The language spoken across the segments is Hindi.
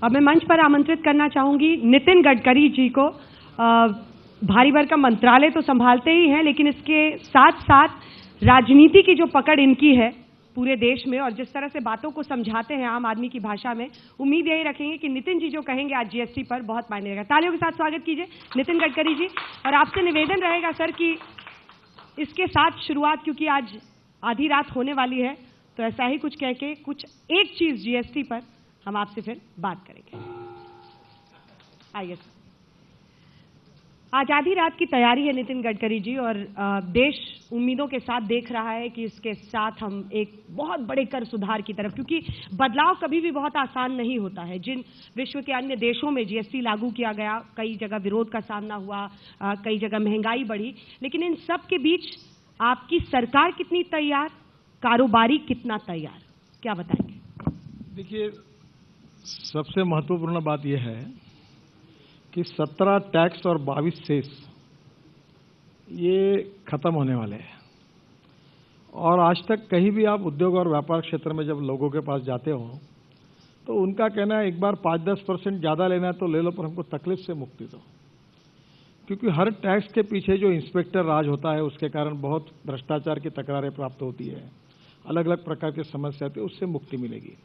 अब मैं मंच पर आमंत्रित करना चाहूंगी नितिन गडकरी जी को। भारी भरकम मंत्रालय तो संभालते ही हैं, लेकिन इसके साथ साथ राजनीति की जो पकड़ इनकी है पूरे देश में, और जिस तरह से बातों को समझाते हैं आम आदमी की भाषा में, उम्मीद यही रखेंगे कि नितिन जी जो कहेंगे आज जीएसटी पर बहुत मायने रहेगा। तालियों के साथ स्वागत कीजिए नितिन गडकरी जी। और आपसे निवेदन रहेगा सर कि इसके साथ शुरुआत, क्योंकि आज आधी रात होने वाली है, तो ऐसा ही कुछ कह के कुछ एक चीज जीएसटी पर हम आपसे फिर बात करेंगे। आइए सर। आज आधी रात की तैयारी है नितिन गडकरी जी, और देश उम्मीदों के साथ देख रहा है कि इसके साथ हम एक बहुत बड़े कर सुधार की तरफ, क्योंकि बदलाव कभी भी बहुत आसान नहीं होता है। जिन विश्व के अन्य देशों में जीएसटी लागू किया गया, कई जगह विरोध का सामना हुआ, कई जगह महंगाई बढ़ी, लेकिन इन सब के बीच आपकी सरकार कितनी तैयार, कारोबारी कितना तैयार, क्या बताएंगे? देखिए, सबसे महत्वपूर्ण बात यह है कि 17 टैक्स और 22 सेस ये खत्म होने वाले हैं। और आज तक कहीं भी आप उद्योग और व्यापार क्षेत्र में जब लोगों के पास जाते हो तो उनका कहना है एक बार 5-10% ज़्यादा लेना है तो ले लो, पर हमको तकलीफ से मुक्ति दो। क्योंकि हर टैक्स के पीछे जो इंस्पेक्टर राज होता है उसके कारण बहुत भ्रष्टाचार की तकरारें प्राप्त होती है, अलग अलग प्रकार की समस्या आती है, उससे मुक्ति मिलेगी।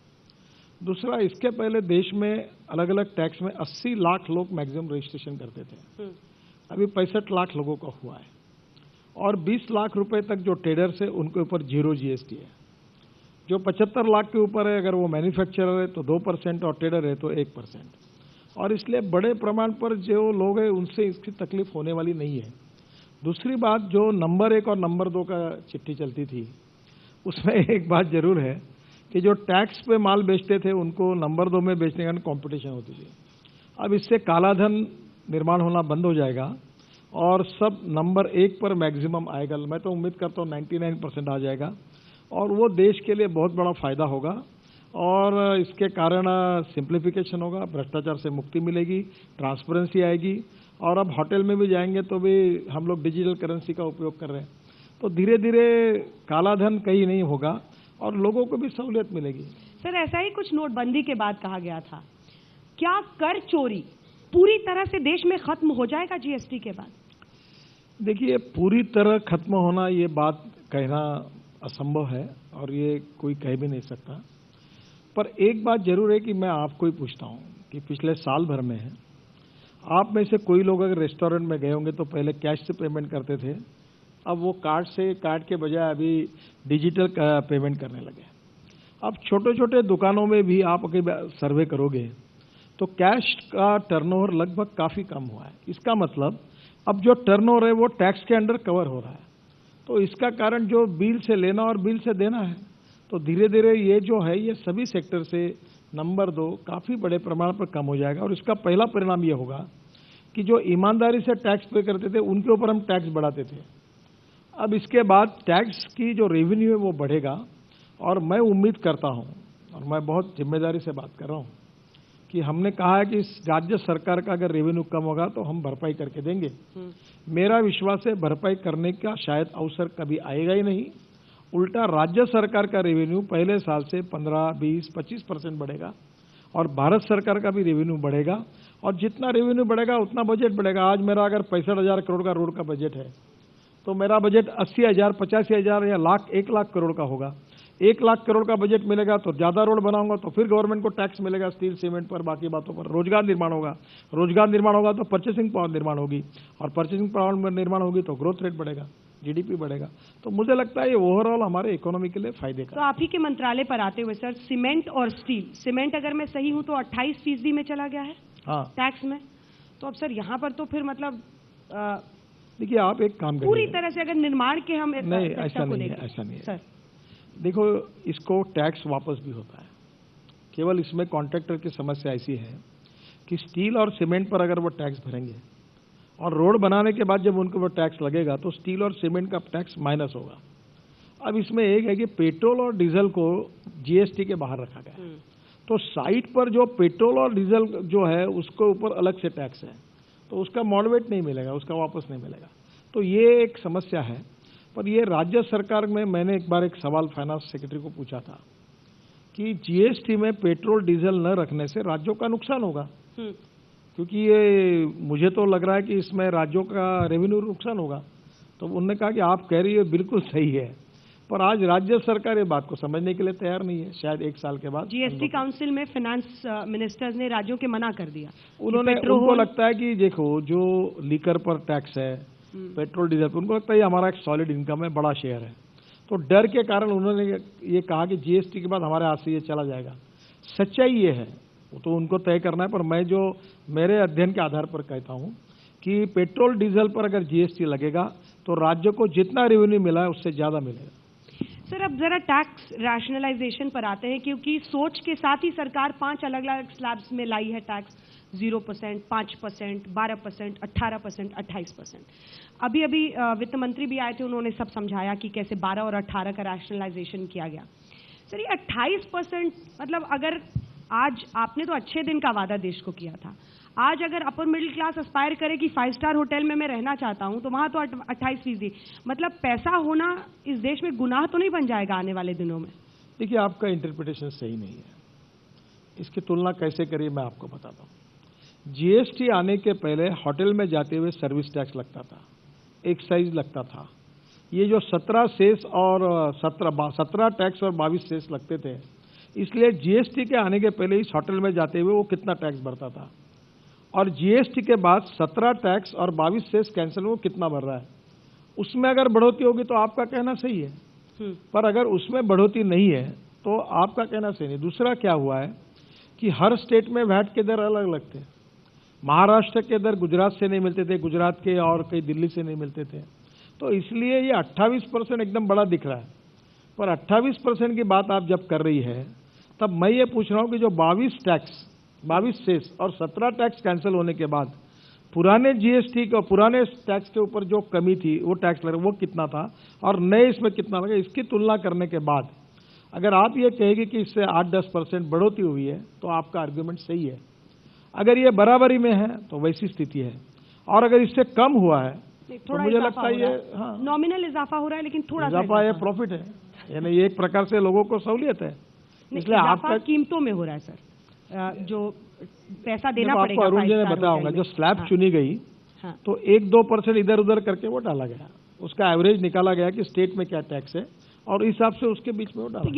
दूसरा, इसके पहले देश में अलग अलग टैक्स में 80 लाख लोग मैक्सिमम रजिस्ट्रेशन करते थे, अभी 65 लाख लोगों का हुआ है। और 20 लाख रुपए तक जो ट्रेडर्स है उनके ऊपर 0 जीएसटी है। जो 75 लाख के ऊपर है, अगर वो मैन्युफैक्चरर है तो 2% और ट्रेडर है तो 1%। और इसलिए बड़े प्रमाण पर जो लोग हैं उनसे इसकी तकलीफ होने वाली नहीं है। दूसरी बात, जो नंबर 1 और नंबर 2 का चिट्ठी चलती थी उसमें एक बात जरूर है कि जो टैक्स पे माल बेचते थे उनको नंबर 2 में बेचने का कंपटीशन होती थी। अब इससे कालाधन निर्माण होना बंद हो जाएगा और सब नंबर 1 पर मैक्सिमम आएगा। मैं तो उम्मीद करता हूँ 99% आ जाएगा, और वो देश के लिए बहुत बड़ा फायदा होगा। और इसके कारण सिंप्लीफिकेशन होगा, भ्रष्टाचार से मुक्ति मिलेगी, ट्रांसपेरेंसी आएगी। और अब होटल में भी जाएंगे तो भी हम लोग डिजिटल करेंसी का उपयोग कर रहे हैं, तो धीरे धीरे कालाधन कहीं नहीं होगा और लोगों को भी सहूलियत मिलेगी। सर, ऐसा ही कुछ नोटबंदी के बाद कहा गया था, क्या कर चोरी पूरी तरह से देश में खत्म हो जाएगा जीएसटी के बाद? देखिए, पूरी तरह खत्म होना ये बात कहना असंभव है और ये कोई कह भी नहीं सकता। पर एक बात जरूर है कि मैं आपको ही पूछता हूँ कि पिछले साल भर में है, आप में से कोई लोग अगर रेस्टोरेंट में गए होंगे तो पहले कैश से पेमेंट करते थे, अब वो कार्ड के बजाय अभी डिजिटल पेमेंट करने लगे। अब छोटे छोटे दुकानों में भी आप अगर सर्वे करोगे तो कैश का टर्नओवर लगभग काफ़ी कम हुआ है। इसका मतलब अब जो टर्नओवर है वो टैक्स के अंडर कवर हो रहा है। तो इसका कारण जो बिल से लेना और बिल से देना है, तो धीरे धीरे ये जो है ये सभी सेक्टर से नंबर 2 काफ़ी बड़े प्रमाण पर कम हो जाएगा। और इसका पहला परिणाम ये होगा कि जो ईमानदारी से टैक्स पे करते थे उनके ऊपर हम टैक्स बढ़ाते थे, अब इसके बाद टैक्स की जो रेवेन्यू है वो बढ़ेगा। और मैं उम्मीद करता हूं, और मैं बहुत जिम्मेदारी से बात कर रहा हूं, कि हमने कहा है कि इस राज्य सरकार का अगर रेवेन्यू कम होगा तो हम भरपाई करके देंगे। मेरा विश्वास है भरपाई करने का शायद अवसर कभी आएगा ही नहीं, उल्टा राज्य सरकार का रेवेन्यू पहले साल से 15, 20, 25% बढ़ेगा और भारत सरकार का भी रेवेन्यू बढ़ेगा। और जितना रेवेन्यू बढ़ेगा उतना बजट बढ़ेगा। आज मेरा अगर 65,000 करोड़ का रोड का बजट है तो मेरा बजट 80,000, 85,000 या 1 लाख करोड़ का होगा। 1 लाख करोड़ का बजट मिलेगा तो ज्यादा रोड बनाऊंगा तो फिर गवर्नमेंट को टैक्स मिलेगा, स्टील, सीमेंट पर, बाकी बातों पर। रोजगार निर्माण होगा, रोजगार निर्माण होगा तो परचेसिंग पावर निर्माण होगी, और परचेसिंग पावर निर्माण होगी तो ग्रोथ रेट बढ़ेगा, जीडीपी बढ़ेगा। तो मुझे लगता है ये ओवरऑल हमारे इकोनॉमी के लिए फायदे का। तो आप ही के मंत्रालय पर आते हुए सर, सीमेंट और स्टील, सीमेंट अगर मैं सही हूं तो 28% में चला गया है टैक्स में, तो अब सर यहाँ पर तो फिर मतलब देखिए, आप एक काम करिए, पूरी तरह से अगर निर्माण के हम नहीं, ऐसा नहीं है सर। देखो, इसको टैक्स वापस भी होता है, केवल इसमें कॉन्ट्रैक्टर की समस्या ऐसी है कि स्टील और सीमेंट पर अगर वो टैक्स भरेंगे और रोड बनाने के बाद जब उनको वो टैक्स लगेगा तो स्टील और सीमेंट का टैक्स माइनस होगा। अब इसमें एक है कि पेट्रोल और डीजल को जीएसटी के बाहर रखा गया है, तो साइट पर जो पेट्रोल और डीजल जो है उसके ऊपर अलग से टैक्स है, तो उसका मॉडरेट नहीं मिलेगा, उसका वापस नहीं मिलेगा। तो ये एक समस्या है। पर ये राज्य सरकार में मैंने एक बार एक सवाल फाइनेंस सेक्रेटरी को पूछा था कि जीएसटी में पेट्रोल डीजल न रखने से राज्यों का नुकसान होगा, क्योंकि ये मुझे तो लग रहा है कि इसमें राज्यों का रेवेन्यू नुकसान होगा। तो उन्होंने कहा कि आप कह रही है बिल्कुल सही है, पर आज राज्य सरकार ये बात को समझने के लिए तैयार नहीं है। शायद एक साल के बाद जीएसटी काउंसिल में फाइनेंस मिनिस्टर्स ने राज्यों के मना कर दिया। उनको लगता है कि देखो, जो लीकर पर टैक्स है, पेट्रोल डीजल पर, उनको लगता है ये हमारा एक सॉलिड इनकम है, बड़ा शेयर है। तो डर के कारण उन्होंने ये कहा कि जीएसटी के बाद हमारे हाथ से ये चला जाएगा। सच्चाई ये है, वो तो उनको तय करना है, पर मैं जो मेरे अध्ययन के आधार पर कहता हूं कि पेट्रोल डीजल पर अगर जीएसटी लगेगा तो राज्य को जितना रेवेन्यू मिला है उससे ज्यादा मिलेगा। सर, अब जरा टैक्स रैशनलाइजेशन पर आते हैं, क्योंकि सोच के साथ ही सरकार 5 अलग अलग स्लैब्स में लाई है टैक्स। 0%, 5%, 12%, 18%, 28%। अभी वित्त मंत्री भी आए थे, उन्होंने सब समझाया कि कैसे 12 और 18 का रैशनलाइजेशन किया गया। सर, ये 28%, मतलब अगर आज आपने तो अच्छे दिन का वादा देश को किया था, आज अगर अपर मिडिल क्लास एस्पायर करे कि 5 स्टार होटल में मैं रहना चाहता हूं, तो वहां तो 28%। मतलब पैसा होना इस देश में गुनाह तो नहीं बन जाएगा आने वाले दिनों में? देखिए, आपका इंटरप्रिटेशन सही नहीं है। इसकी तुलना कैसे करिए मैं आपको बताता हूं। जीएसटी आने के पहले होटल में जाते हुए सर्विस टैक्स लगता था, एक्साइज लगता था। ये जो 17 सेस और 17 टैक्स और 22 सेस लगते थे, इसलिए जीएसटी के आने के पहले इस होटल में जाते हुए वो कितना टैक्स भरता था, और जीएसटी के बाद 17 टैक्स और 22 सेस कैंसिल वो कितना भर रहा है। उसमें अगर बढ़ोतरी होगी तो आपका कहना सही है, पर अगर उसमें बढ़ोतरी नहीं है तो आपका कहना सही नहीं। दूसरा क्या हुआ है कि हर स्टेट में वैट के दर अलग अलग थे। महाराष्ट्र के दर गुजरात से नहीं मिलते थे, गुजरात के और कई दिल्ली से नहीं मिलते थे, तो इसलिए ये 28% एकदम बड़ा दिख रहा है। पर 28% की बात आप जब कर रही है, तब मैं ये पूछ रहा हूं कि जो 22 सेस और 17 टैक्स कैंसिल होने के बाद पुराने जीएसटी का, पुराने टैक्स के ऊपर जो कमी थी वो टैक्स लगा, वो कितना था और नए इसमें कितना लगा, इसकी तुलना करने के बाद अगर आप ये कहेंगे कि इससे 8-10% बढ़ोतरी हुई है तो आपका आर्ग्यूमेंट सही है। अगर ये बराबरी में है तो वैसी स्थिति है, और अगर इससे कम हुआ है तो मुझे लगता है ये नॉमिनल इजाफा हो रहा है, लेकिन थोड़ा इजाफा है, प्रॉफिट है, यानी ये एक प्रकार से लोगों को सहूलियत है। इसलिए आपका कीमतों में हो रहा है सर, जो पैसा देना पड़ेगा। अरुण जी ने बताया होगा, जो स्लैब चुनी गई तो 1-2% इधर उधर करके वो डाला गया, उसका एवरेज निकाला गया कि स्टेट में क्या टैक्स है और इस हिसाब से उसके बीच में वो डाला। तो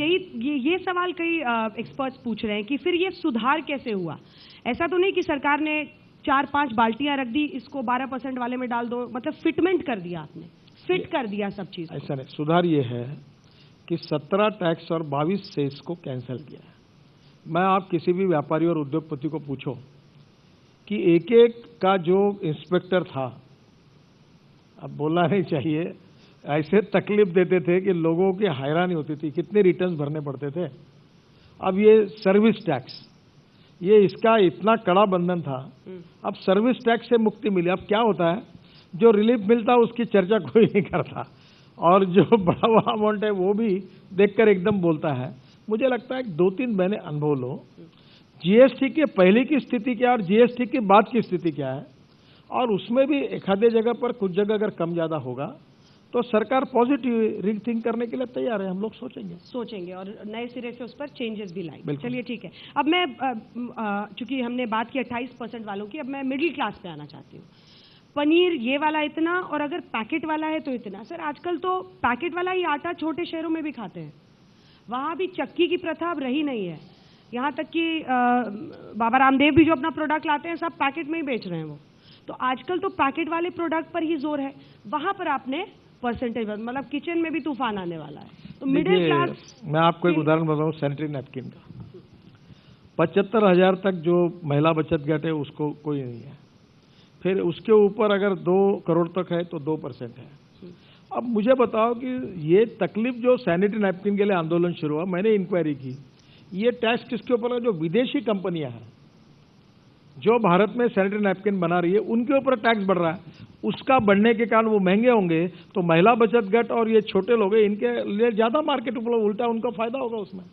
ये सवाल कई एक्सपर्ट्स पूछ रहे हैं कि फिर ये सुधार कैसे हुआ? ऐसा तो नहीं कि सरकार ने 4-5 बाल्टियां रख दी, इसको 12% वाले में डाल दो, मतलब फिटमेंट कर दिया, आपने फिट कर दिया सब चीज। ऐसा नहीं, सुधार ये है कि 17 टैक्स और 22 सेस को कैंसिल किया है। मैं आप किसी भी व्यापारी और उद्योगपति को पूछो कि एक एक का जो इंस्पेक्टर था, अब बोलना नहीं चाहिए, ऐसे तकलीफ देते थे कि लोगों की हैरानी होती थी, कितने रिटर्न्स भरने पड़ते थे। अब ये सर्विस टैक्स, ये इसका इतना कड़ा बंधन था, अब सर्विस टैक्स से मुक्ति मिली। अब क्या होता है, जो रिलीफ मिलता है उसकी चर्चा कोई नहीं करता, और जो बड़ा हुआ अमाउंट है वो भी देखकर एकदम बोलता है। मुझे लगता है 2-3 महीने अनुभव लो, जीएसटी के पहले की स्थिति क्या है और जीएसटी के बाद की स्थिति क्या है, और उसमें भी एक आधे जगह पर कुछ जगह अगर कम ज्यादा होगा तो सरकार पॉजिटिव रीथिंक करने के लिए तैयार है। हम लोग सोचेंगे और नए सिरे से उस पर चेंजेस भी लाएंगे। चलिए ठीक है, अब मैं चूंकि हमने बात की 28% वालों की, अब मैं मिडिल क्लास पे आना चाहती हूँ। पनीर ये वाला इतना, और अगर पैकेट वाला है तो इतना। सर, आजकल तो पैकेट वाला ही आटा छोटे शहरों में भी खाते हैं, वहां भी चक्की की प्रथा अब रही नहीं है। यहाँ तक कि बाबा रामदेव भी जो अपना प्रोडक्ट लाते हैं सब पैकेट में ही बेच रहे हैं वो। तो आजकल तो पैकेट वाले प्रोडक्ट पर ही जोर है, वहां पर आपने परसेंटेज, मतलब किचन में भी तूफान आने वाला है। तो मिडिल क्लास, मैं आपको एक उदाहरण बताऊं सैनिटरी नैपकिन का। 75,000 तक जो महिला बचत गट है उसको कोई नहीं है, फिर उसके ऊपर अगर 2 करोड़ तक है तो 2% है। अब मुझे बताओ कि ये तकलीफ जो सैनिटरी नैपकिन के लिए आंदोलन शुरू हुआ, मैंने इंक्वायरी की, ये टैक्स किसके ऊपर है? जो विदेशी कंपनियां हैं जो भारत में सैनिटरी नैपकिन बना रही है उनके ऊपर टैक्स बढ़ रहा है। उसका बढ़ने के कारण वो महंगे होंगे, तो महिला बचत गट और ये छोटे लोग हैं, इनके लिए ज्यादा मार्केट उपलब्ध, उल्टा उनका फायदा होगा उसमें।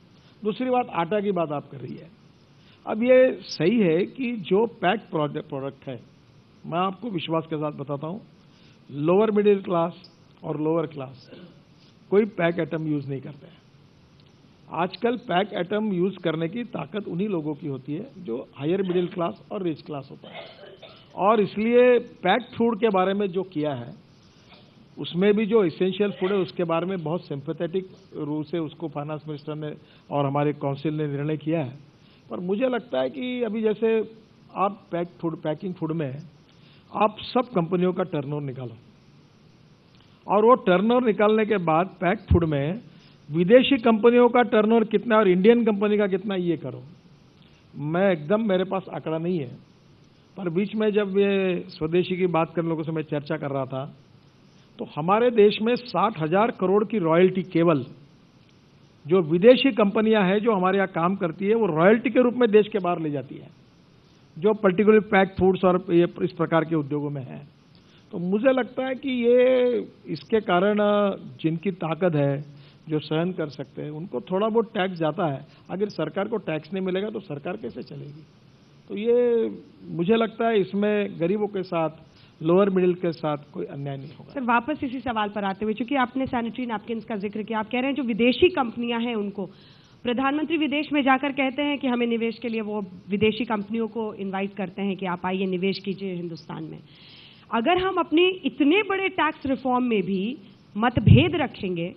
दूसरी बात, आटा की बात आप कर रही है। अब ये सही है कि जो पैक प्रोडक्ट है, मैं आपको विश्वास के साथ बताता हूं, लोअर मिडिल क्लास और लोअर क्लास कोई पैक आइटम यूज नहीं करते हैं। आजकल पैक एटम यूज करने की ताकत उन्हीं लोगों की होती है जो हायर मिडिल क्लास और रिच क्लास होता है। और इसलिए पैक्ड फूड के बारे में जो किया है, उसमें भी जो इसेंशियल फूड है उसके बारे में बहुत सिंपैथेटिक रूप से उसको फाइनेंस मिनिस्टर ने और हमारे काउंसिल ने निर्णय किया है। पर मुझे लगता है कि अभी जैसे आप पैकिंग फूड में आप सब कंपनियों का टर्नओवर निकालो और वो टर्नओवर निकालने के बाद पैक्ड फूड में विदेशी कंपनियों का टर्नओवर कितना और इंडियन कंपनी का कितना ये करो। मैं एकदम मेरे पास आंकड़ा नहीं है, पर बीच में जब ये स्वदेशी की बात करने लोगों से मैं चर्चा कर रहा था तो हमारे देश में 60,000 करोड़ की रॉयल्टी केवल जो विदेशी कंपनियां हैं जो हमारे यहाँ काम करती है वो रॉयल्टी के रूप में देश के बाहर ले जाती है, जो पर्टिकुलर पैक्ड फूड्स और ये इस प्रकार के उद्योगों में है। तो मुझे लगता है कि ये इसके कारण जिनकी ताकत है, जो सहन कर सकते हैं, उनको थोड़ा बहुत टैक्स जाता है। अगर सरकार को टैक्स नहीं मिलेगा तो सरकार कैसे चलेगी? तो ये मुझे लगता है इसमें गरीबों के साथ, लोअर मिडिल के साथ कोई अन्याय नहीं होगा। सर, वापस इसी सवाल पर आते हुए, चूंकि आपने सैनिटरी नैपकिन्स का जिक्र किया, आप कह रहे हैं जो विदेशी कंपनियां हैं उनको प्रधानमंत्री विदेश में जाकर कहते हैं कि हमें निवेश के लिए वो विदेशी कंपनियों को इनवाइट करते हैं कि आप आइए निवेश कीजिए हिंदुस्तान में। अगर हम अपने इतने बड़े टैक्स रिफॉर्म में भी मतभेद रखेंगे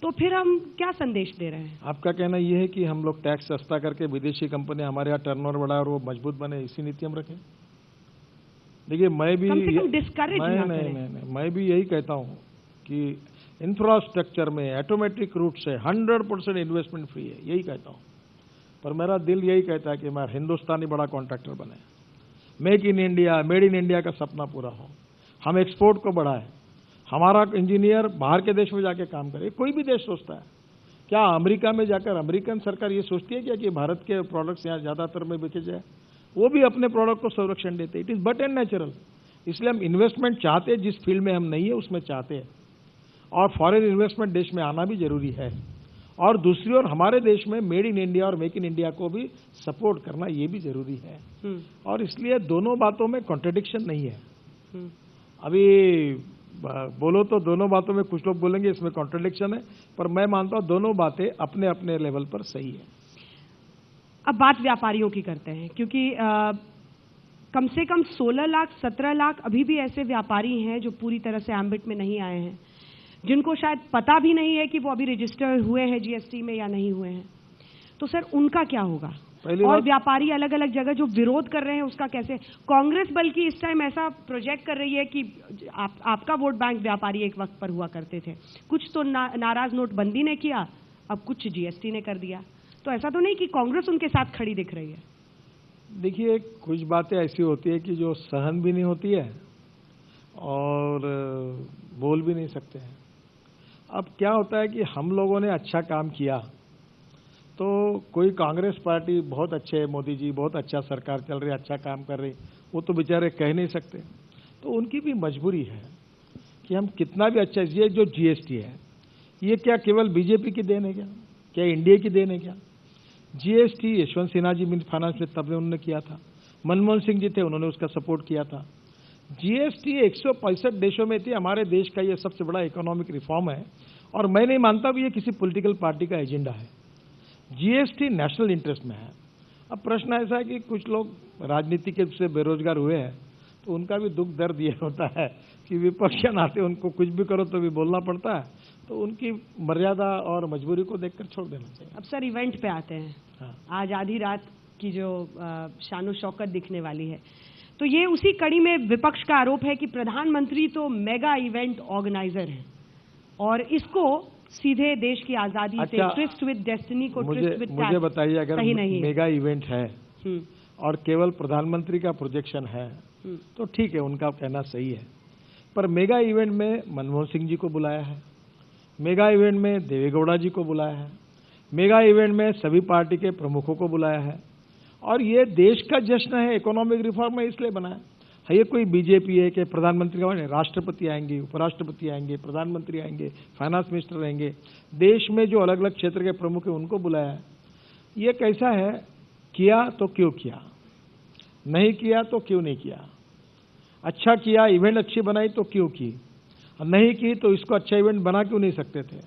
तो फिर हम क्या संदेश दे रहे हैं? आपका कहना यह है कि हम लोग टैक्स सस्ता करके विदेशी कंपनी हमारे यहाँ टर्नओवर बढ़ाए और वो मजबूत बने, इसी नीति हम रखें? देखिए, मैं भी मैं भी यही कहता हूं कि इंफ्रास्ट्रक्चर में ऑटोमेटिक रूट से 100% इन्वेस्टमेंट फ्री है, यही कहता हूं। पर मेरा दिल यही कहता है कि मैं हिंदुस्तानी बड़ा कॉन्ट्रैक्टर बने, make in India, made in India का सपना पूरा हो, हम एक्सपोर्ट को बढ़ाएं, हमारा इंजीनियर बाहर के देश में जाके काम करे। कोई भी देश सोचता है, क्या अमेरिका में जाकर अमेरिकन सरकार ये सोचती है क्या कि भारत के प्रोडक्ट्स यहाँ ज्यादातर में बेचे जाए? वो भी अपने प्रोडक्ट को संरक्षण देते। It is but and natural. इसलिए हम इन्वेस्टमेंट चाहते हैं, जिस फील्ड में हम नहीं है उसमें चाहते हैं, और फॉरेन इन्वेस्टमेंट देश में आना भी जरूरी है। और दूसरी ओर हमारे देश में मेड इन इंडिया और मेक इन इंडिया को भी सपोर्ट करना ये भी जरूरी है। और इसलिए दोनों बातों में कॉन्ट्रडिक्शन नहीं है। अभी बोलो तो दोनों बातों में कुछ लोग बोलेंगे इसमें कॉन्ट्रडिक्शन है, पर मैं मानता हूं दोनों बातें अपने अपने लेवल पर सही है। अब बात व्यापारियों की करते हैं, क्योंकि कम से कम 16 लाख 17 लाख अभी भी ऐसे व्यापारी हैं जो पूरी तरह से एम्बिट में नहीं आए हैं, जिनको शायद पता भी नहीं है कि वो अभी रजिस्टर हुए हैं जीएसटी में या नहीं हुए हैं। तो सर, उनका क्या होगा? और व्यापारी अलग अलग जगह जो विरोध कर रहे हैं उसका कैसे? कांग्रेस बल्कि इस टाइम ऐसा प्रोजेक्ट कर रही है कि आपका वोट बैंक व्यापारी एक वक्त पर हुआ करते थे, कुछ तो नाराज नोटबंदी ने किया, अब कुछ जीएसटी ने कर दिया। तो ऐसा तो नहीं कि कांग्रेस उनके साथ खड़ी दिख रही है? देखिए, कुछ बातें ऐसी होती है कि जो सहन भी नहीं होती है और बोल भी नहीं सकते हैं। अब क्या होता है कि हम लोगों ने अच्छा काम किया तो कोई कांग्रेस पार्टी बहुत अच्छे, मोदी जी बहुत अच्छा सरकार चल रही, अच्छा काम कर रही, वो तो बेचारे कह नहीं सकते। तो उनकी भी मजबूरी है कि हम कितना भी अच्छा, ये जो जीएसटी है ये क्या केवल बीजेपी की देन है क्या इंडिया की देन है क्या? जीएसटी यशवंत सिन्हा जी फाइनेंस में तब उन्होंने किया था, मनमोहन सिंह जी थे, उन्होंने उसका सपोर्ट किया था। जीएसटी 165 देशों में थी, हमारे देश का ये सबसे बड़ा इकोनॉमिक रिफॉर्म है और मैं नहीं मानता भी ये किसी पॉलिटिकल पार्टी का एजेंडा है। जीएसटी नेशनल इंटरेस्ट में है। अब प्रश्न ऐसा है कि कुछ लोग राजनीति के से बेरोजगार हुए हैं तो उनका भी दुख दर्द ये होता है कि विपक्ष के नाते उनको कुछ भी करो तो भी बोलना पड़ता है, तो उनकी मर्यादा और मजबूरी को देखकर छोड़ देना चाहिए। अब सर, इवेंट पे आते हैं। हाँ। आज आधी रात की जो शानो शौकत दिखने वाली है, तो ये उसी कड़ी में विपक्ष का आरोप है कि प्रधानमंत्री तो मेगा इवेंट ऑर्गेनाइजर हैं और इसको सीधे देश की आजादी से ट्विस्ट विद डेस्टिनी को ट्विस्ट विद मुझे बताइए, अगर मेगा इवेंट है और केवल प्रधानमंत्री का प्रोजेक्शन है तो ठीक है, उनका कहना सही है। पर मेगा इवेंट में मनमोहन सिंह जी को बुलाया है, मेगा इवेंट में देवेगौड़ा जी को बुलाया है, मेगा इवेंट में सभी पार्टी के प्रमुखों को बुलाया है और ये देश का जश्न है, इकोनॉमिक रिफॉर्म है, इसलिए बनाया है। ये कोई बीजेपी है कि प्रधानमंत्री का नहीं, राष्ट्रपति आएंगे, उपराष्ट्रपति आएंगे, प्रधानमंत्री आएंगे, फाइनेंस मिनिस्टर रहेंगे, देश में जो अलग अलग क्षेत्र के प्रमुख है उनको बुलाया है। ये कैसा है, किया तो क्यों किया, नहीं किया तो क्यों नहीं किया, अच्छा किया, इवेंट अच्छी बनाई तो क्यों की, नहीं की तो इसको अच्छा इवेंट बना क्यों नहीं सकते थे?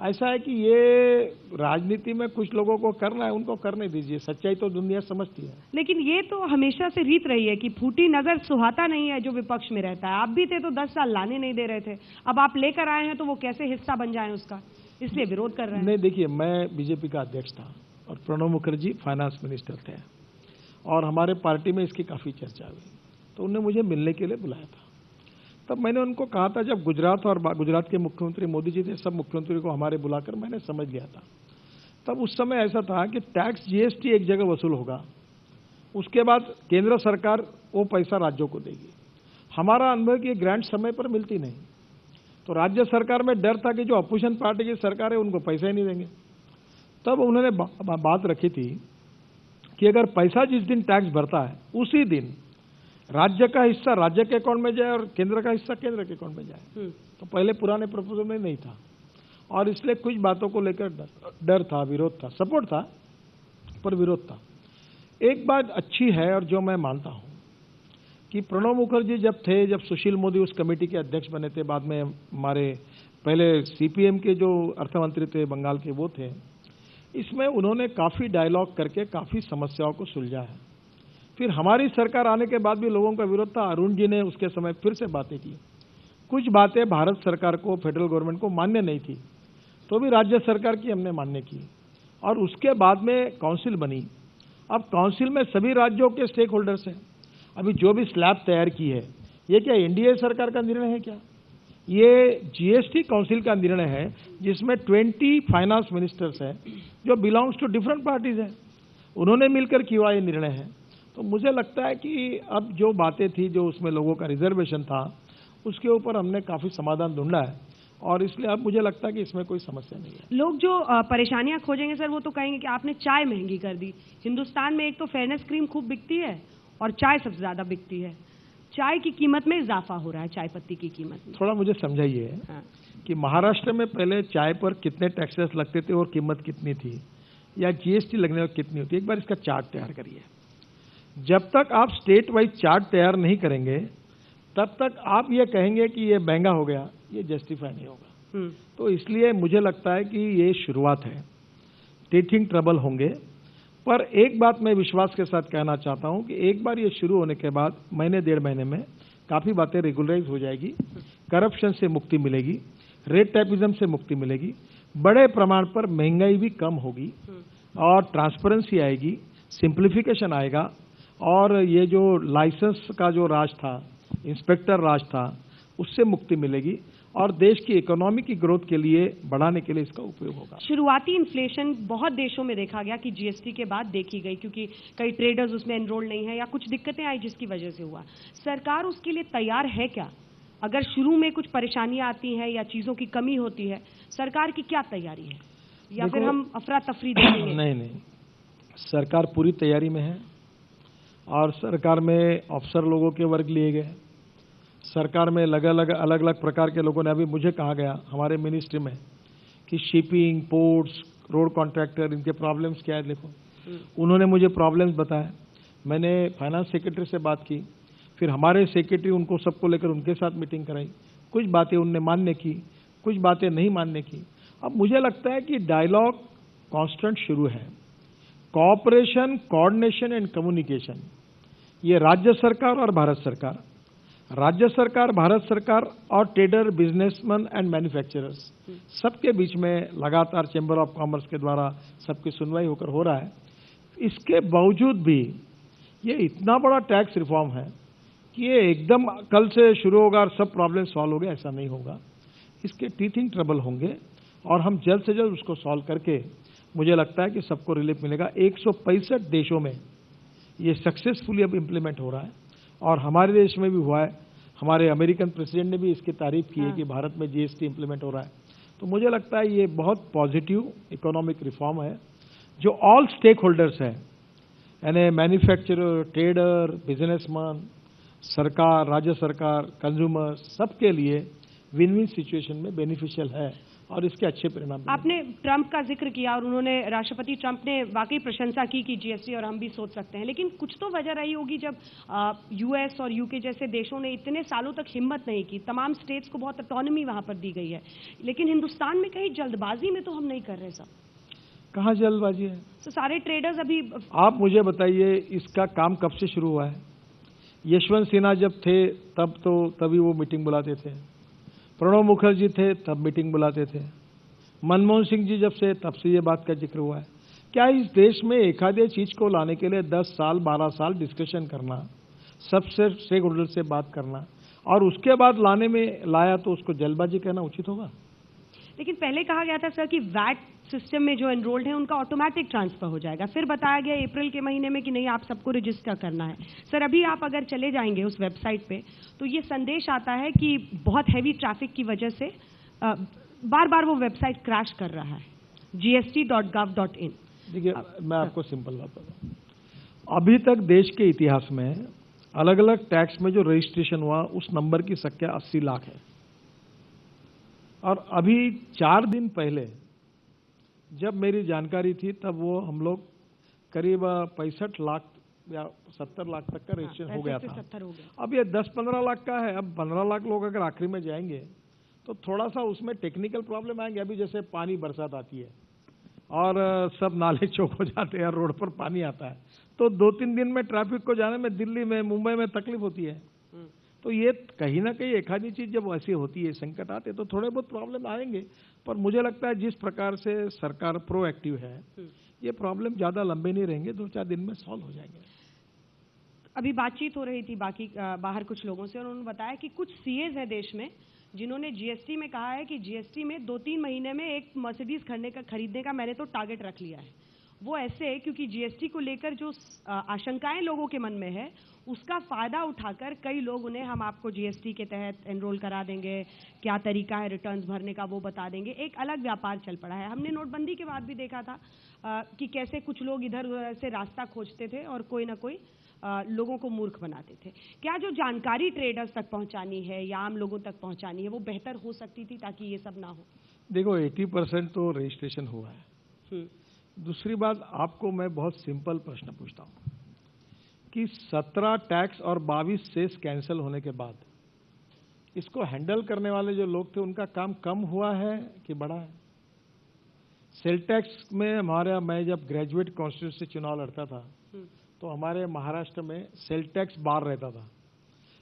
ऐसा है कि ये राजनीति में कुछ लोगों को करना है, उनको करने दीजिए, सच्चाई तो दुनिया समझती है। लेकिन ये तो हमेशा से रीत रही है कि फूटी नजर सुहाता नहीं है जो विपक्ष में रहता है। आप भी थे तो 10 साल लाने नहीं दे रहे थे, अब आप लेकर आए हैं तो वो कैसे हिस्सा बन जाए उसका, इसलिए विरोध कर रहे हैं। नहीं, देखिए, मैं बीजेपी का अध्यक्ष था और प्रणब मुखर्जी फाइनेंस मिनिस्टर थे और हमारे पार्टी में इसकी काफी चर्चा हुई, तो उन्होंने मुझे मिलने के लिए बुलाया था। तब मैंने उनको कहा था, जब गुजरात के मुख्यमंत्री मोदी जी थे, सब मुख्यमंत्री को हमारे बुलाकर मैंने समझ लिया था। तब उस समय ऐसा था कि टैक्स जीएसटी एक जगह वसूल होगा, उसके बाद केंद्र सरकार वो पैसा राज्यों को देगी। हमारा अनुभव कि ग्रांट समय पर मिलती नहीं, तो राज्य सरकार में डर था कि जो अपोजिशन पार्टी की सरकार है उनको पैसा ही नहीं देंगे। तब उन्होंने बात रखी थी कि अगर पैसा जिस दिन टैक्स भरता है उसी दिन राज्य का हिस्सा राज्य के अकाउंट में जाए और केंद्र का हिस्सा केंद्र के अकाउंट में जाए। तो पहले पुराने प्रपोजल में नहीं था और इसलिए कुछ बातों को लेकर डर था, विरोध था, सपोर्ट था पर विरोध था। एक बात अच्छी है और जो मैं मानता हूं कि प्रणब मुखर्जी जब सुशील मोदी उस कमेटी के अध्यक्ष बने थे, बाद में हमारे पहले सीपीएम के जो अर्थमंत्री थे बंगाल के वो थे, इसमें उन्होंने काफी डायलॉग करके काफी समस्याओं को सुलझा है। फिर हमारी सरकार आने के बाद भी लोगों का विरोध था, अरुण जी ने उसके समय फिर से बातें की, कुछ बातें भारत सरकार को, फेडरल गवर्नमेंट को मान्य नहीं थी, तो भी राज्य सरकार की हमने मान्य की और उसके बाद में काउंसिल बनी। अब काउंसिल में सभी राज्यों के स्टेक होल्डर्स हैं। अभी जो भी स्लैब तैयार की है, ये क्या एनडीए सरकार का निर्णय है क्या? ये जीएसटी काउंसिल का निर्णय है जिसमें 20 फाइनेंस मिनिस्टर्स हैं जो बिलोंग्स टू डिफरेंट पार्टीज हैं, उन्होंने मिलकर किया ये निर्णय है। तो मुझे लगता है कि अब जो बातें थी, जो उसमें लोगों का रिजर्वेशन था, उसके ऊपर हमने काफी समाधान ढूंढा है और इसलिए अब मुझे लगता है कि इसमें कोई समस्या नहीं है। लोग जो परेशानियां खोजेंगे सर, वो तो कहेंगे कि आपने चाय महंगी कर दी। हिंदुस्तान में एक तो फेयरनेस क्रीम खूब बिकती है और चाय सबसे ज्यादा बिकती है। चाय की कीमत में इजाफा हो रहा है, चाय पत्ती की कीमत में। थोड़ा मुझे समझाइए कि महाराष्ट्र में पहले चाय पर कितने टैक्सेस लगते थे और कीमत कितनी थी, या जीएसटी लगने पर कितनी होती है? एक बार इसका चार्ट तैयार करिए। जब तक आप स्टेट वाइज चार्ट तैयार नहीं करेंगे तब तक आप ये कहेंगे कि ये महंगा हो गया, ये जस्टिफाई नहीं होगा। तो इसलिए मुझे लगता है कि ये शुरुआत है, टीथिंग ट्रबल होंगे, पर एक बात मैं विश्वास के साथ कहना चाहता हूं कि एक बार ये शुरू होने के बाद महीने 1.5 महीने में काफी बातें रेगुलराइज हो जाएगी, करप्शन से मुक्ति मिलेगी, रेड टेपिज्म से मुक्ति मिलेगी, बड़े प्रमाण पर महंगाई भी कम होगी और ट्रांसपेरेंसी आएगी, सिंप्लीफिकेशन आएगा और ये जो लाइसेंस का जो राज था, इंस्पेक्टर राज था, उससे मुक्ति मिलेगी और देश की इकोनॉमी की ग्रोथ के लिए, बढ़ाने के लिए इसका उपयोग होगा। शुरुआती इन्फ्लेशन बहुत देशों में देखा गया कि जीएसटी के बाद देखी गई, क्योंकि कई ट्रेडर्स उसमें एनरोल नहीं है या कुछ दिक्कतें आई जिसकी वजह से हुआ। सरकार उसके लिए तैयार है क्या? अगर शुरू में कुछ परेशानियां आती हैं या चीजों की कमी होती है, सरकार की क्या तैयारी है, या फिर हम अफरा तफरी देखेंगे? नहीं, सरकार पूरी तैयारी में है और सरकार में अफसर लोगों के वर्ग लिए गए। सरकार में अलग अलग प्रकार के लोगों ने, अभी मुझे कहा गया हमारे मिनिस्ट्री में कि शिपिंग, पोर्ट्स, रोड कॉन्ट्रैक्टर, इनके प्रॉब्लम्स क्या है, देखो। उन्होंने मुझे प्रॉब्लम्स बताया, मैंने फाइनेंस सेक्रेटरी से बात की, फिर हमारे सेक्रेटरी उनको सबको लेकर उनके साथ मीटिंग कराई, कुछ बातें उनने मानने की, कुछ बातें नहीं मानने की। अब मुझे लगता है कि डायलॉग कांस्टेंट शुरू है। कोऑपरेशन, कोऑर्डिनेशन एंड कम्युनिकेशन, ये राज्य सरकार और भारत सरकार, राज्य सरकार, भारत सरकार और ट्रेडर, बिजनेसमैन एंड मैन्युफैक्चरर्स, सबके बीच में लगातार चैम्बर ऑफ कॉमर्स के द्वारा सबकी सुनवाई होकर हो रहा है। इसके बावजूद भी ये इतना बड़ा टैक्स रिफॉर्म है कि ये एकदम कल से शुरू होगा और सब प्रॉब्लम सॉल्व हो गया, ऐसा नहीं होगा। इसके टीथिंग ट्रबल होंगे और हम जल्द से जल्द उसको सॉल्व करके, मुझे लगता है कि सबको रिलीफ मिलेगा। 165 देशों में ये सक्सेसफुली अब इम्प्लीमेंट हो रहा है और हमारे देश में भी हुआ है। हमारे अमेरिकन प्रेसिडेंट ने भी इसकी तारीफ की है कि भारत में जीएसटी इम्प्लीमेंट हो रहा है। तो मुझे लगता है ये बहुत पॉजिटिव इकोनॉमिक रिफॉर्म है जो ऑल स्टेक होल्डर्स है, यानी मैन्युफैक्चरर, ट्रेडर, बिजनेसमैन, सरकार, राज्य सरकार, कंज्यूमर, सबके लिए विन विन सिचुएशन में बेनिफिशियल है और इसके अच्छे परिणाम मिलेंगे। आपने ट्रंप का जिक्र किया और उन्होंने राष्ट्रपति ट्रंप ने वाकई प्रशंसा की कि जीएसटी और हम भी सोच सकते हैं, लेकिन कुछ तो वजह रही होगी जब यूएस और यूके जैसे देशों ने इतने सालों तक हिम्मत नहीं की। तमाम स्टेट्स को बहुत ऑटोनॉमी वहां पर दी गई है, लेकिन हिंदुस्तान में कहीं जल्दबाजी में तो हम नहीं कर रहे सब। कहाँ जल्दबाजी है? तो सारे ट्रेडर्स अभी आप मुझे बताइए, इसका काम कब से शुरू हुआ है? यशवंत सिन्हा जब थे तभी वो मीटिंग बुलाते थे, प्रणब मुखर्जी थे तब मीटिंग बुलाते थे, मनमोहन सिंह जी जब से तब से ये बात का जिक्र हुआ है। क्या इस देश में एक आधे चीज को लाने के लिए 10 साल 12 साल डिस्कशन करना, सबसे स्टेक होल्डर से बात करना और उसके बाद लाने में लाया तो उसको जल्दबाजी कहना उचित होगा? लेकिन पहले कहा गया था सर कि वैट सिस्टम में जो एनरोल्ड है उनका ऑटोमेटिक ट्रांसफर हो जाएगा, फिर बताया गया अप्रैल के महीने में कि नहीं आप सबको रजिस्टर करना है। सर अभी आप अगर चले जाएंगे उस वेबसाइट पे तो ये संदेश आता है कि बहुत हैवी ट्रैफिक की वजह से बार बार वो वेबसाइट क्रैश कर रहा है, gst.gov.in। देखिए मैं आपको सिंपल बात बताऊं, अभी तक देश के इतिहास में अलग अलग टैक्स में जो रजिस्ट्रेशन हुआ उस नंबर की संख्या 80 लाख है। और अभी 4 दिन पहले जब मेरी जानकारी थी तब वो हम लोग करीब 65 लाख या 70 लाख तक का रजिस्ट्रेशन हो गया था। अब ये 10-15 लाख का है। अब 15 लाख लोग अगर आखिरी में जाएंगे तो थोड़ा सा उसमें टेक्निकल प्रॉब्लम आएंगे। अभी जैसे पानी बरसात आती है और सब नाले चौक हो जाते हैं, रोड पर पानी आता है, तो 2-3 दिन में ट्रैफिक को जाने में दिल्ली में मुंबई में तकलीफ होती है। तो ये कहीं ना कहीं एक आधी चीज जब ऐसी होती है, संकट आते तो थोड़े बहुत प्रॉब्लम आएंगे, पर मुझे लगता है जिस प्रकार से सरकार प्रोएक्टिव है ये प्रॉब्लम ज्यादा लंबे नहीं रहेंगे, 2-4 दिन में सॉल्व हो जाएंगे। अभी बातचीत हो रही थी बाहर कुछ लोगों से और उन्होंने बताया कि कुछ सीएज हैं देश में जिन्होंने जीएसटी में कहा है कि जीएसटी में 2-3 महीने में एक मर्सिडीज खरीदने का मैंने तो टारगेट रख लिया है। वो ऐसे क्योंकि जीएसटी को लेकर जो आशंकाएं लोगों के मन में है उसका फायदा उठाकर कई लोग उन्हें हम आपको जीएसटी के तहत एनरोल करा देंगे, क्या तरीका है रिटर्न्स भरने का वो बता देंगे। एक अलग व्यापार चल पड़ा है। हमने नोटबंदी के बाद भी देखा था कि कैसे कुछ लोग इधर उधर से रास्ता खोजते थे और कोई ना कोई लोगों को मूर्ख बनाते थे। क्या जो जानकारी ट्रेडर्स तक पहुंचानी है या आम लोगों तक पहुंचानी है वो बेहतर हो सकती थी ताकि ये सब ना हो? देखो 80% तो रजिस्ट्रेशन हुआ है। दूसरी बात, आपको मैं बहुत सिंपल प्रश्न पूछता हूं कि 17 टैक्स और 22 सेस कैंसिल होने के बाद इसको हैंडल करने वाले जो लोग थे उनका काम कम हुआ है कि बढ़ा है? सेल टैक्स में मैं जब ग्रेजुएट कॉन्स्टिट्यूंसी से चुनाव लड़ता था तो हमारे महाराष्ट्र में सेल टैक्स बार रहता था,